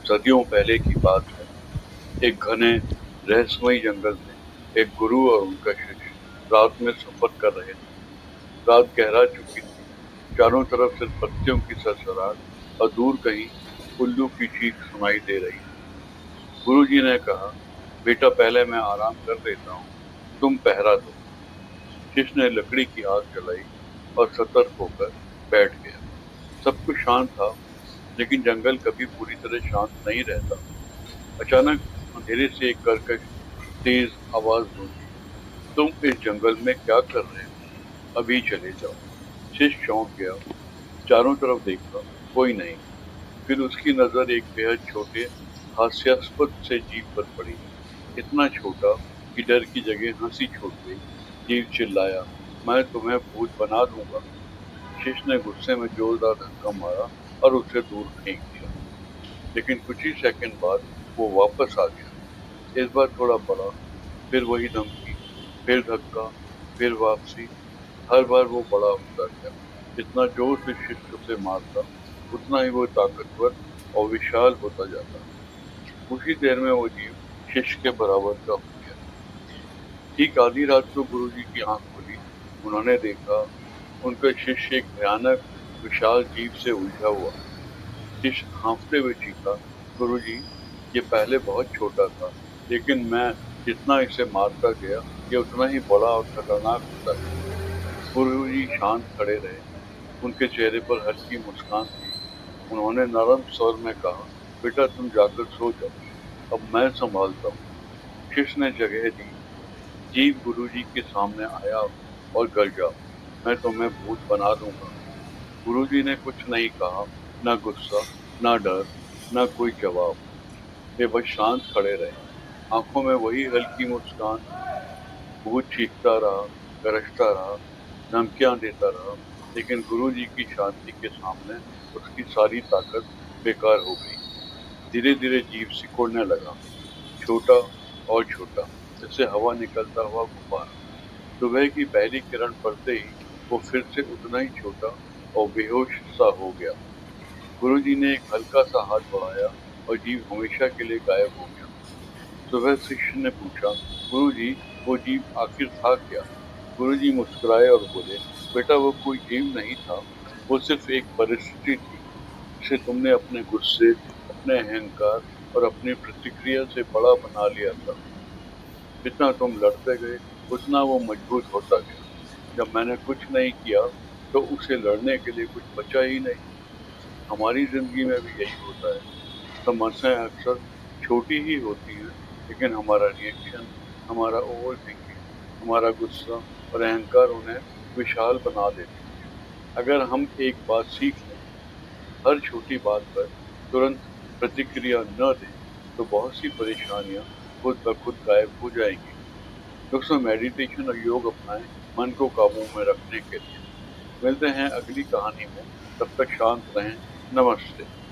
सदियों पहले की बात है। एक घने रहस्यमयी जंगल में एक गुरु और उनका शिष्य रात में सफर कर रहे थे। रात गहरा चुकी थी। चारों तरफ सिर्फ पत्तियों की सरसराहट और दूर कहीं उल्लू की चीख सुनाई दे रही थी। गुरु जी ने कहा, बेटा पहले मैं आराम कर लेता हूँ, तुम पहरा दो। शिष्य ने लकड़ी की आग जलाई और सतर्क होकर बैठ गया। सब कुछ शांत था, लेकिन जंगल कभी पूरी तरह शांत नहीं रहता। अचानक अंधेरे से एक कर्कश तेज आवाज गूंजी, तुम इस जंगल में क्या कर रहे हो? अभी चले जाओ। शिष्य चौंक गया, चारों तरफ देखा, कोई नहीं। फिर उसकी नजर एक बेहद छोटे हास्यास्पद से जीव पर पड़ी। इतना छोटा कि डर की जगह हंसी छूट गई। जीव चिल्लाया, मैं तुम्हें भूत बना दूंगा। शिष्य ने गुस्से में जोरदार धक्का मारा और उसे दूर फेंक दिया। लेकिन कुछ ही सेकंड बाद वो वापस आ गया। इस बार थोड़ा बड़ा, फिर वही धमकी, फिर धक्का, फिर वापसी। हर बार वो बड़ा होता गया। जितना जोर से शिष्य उसे मारता, उतना ही वो ताकतवर और विशाल होता जाता। उसी देर में वो जीव शिष्य के बराबर का हो गया। ठीक आधी रात को गुरुजी की आंख खुली। उन्होंने देखा, उनका शिष्य एक भयानक विशाल जीव से उलझा हुआ। शिष्य हांफते हुए चीखा, गुरुजी, ये पहले बहुत छोटा था, लेकिन मैं जितना इसे मारता गया, ये उतना ही बड़ा और खतरनाक होता गया। गुरुजी शांत खड़े रहे। उनके चेहरे पर हल्की मुस्कान थी। उन्होंने नरम स्वर में कहा, बेटा तुम जाकर सो जाओ, अब मैं संभालता हूँ। शिष्य ने जगह दी। जीव गुरुजी के सामने आया और गरजा, मैं तुम्हें भूत बना दूंगा। गुरुजी ने कुछ नहीं कहा, न गुस्सा, न डर, न कोई जवाब। वे बस शांत खड़े रहे, आंखों में वही हल्की मुस्कान। भूत चीखता रहा, गरजता रहा, धमकियां देता रहा, लेकिन गुरुजी की शांति के सामने उसकी सारी ताकत बेकार हो गई। धीरे धीरे जीव सिकुड़ने लगा, छोटा और छोटा, जैसे हवा निकलता हुआ गुब्बारा। सुबह की पहली किरण पड़ते ही वो फिर से उतना ही छोटा और बेहोश सा हो गया। गुरुजी ने एक हल्का सा हाथ बढ़ाया और जीव हमेशा के लिए गायब हो गया। सुबह शिष्य ने पूछा, गुरुजी, वो जीव आखिर था क्या? गुरुजी मुस्कुराए और बोले, बेटा वो कोई जीव नहीं था, वो सिर्फ एक परिस्थिति थी जिसे तुमने अपने गुस्से, अपने अहंकार और अपनी प्रतिक्रिया से बड़ा बना लिया था। जितना तुम लड़ते गए, उतना वो मजबूत होता गया। जब मैंने कुछ नहीं किया, तो उसे लड़ने के लिए कुछ बचा ही नहीं। हमारी जिंदगी में भी यही होता है। समस्याएं अक्सर छोटी ही होती हैं, लेकिन हमारा रिएक्शन, हमारा ओवर थिंकिंग, हमारा गुस्सा और अहंकार उन्हें विशाल बना देते हैं। अगर हम एक बात सीख लें, हर छोटी बात पर तुरंत प्रतिक्रिया न दें, तो बहुत सी परेशानियां खुद ब खुद गायब हो जाएंगी। दोस्तों, मेडिटेशन और योग अपनाएं मन को काबू में रखने के लिए। मिलते हैं अगली कहानी में, तब तक शांत रहें। नमस्ते।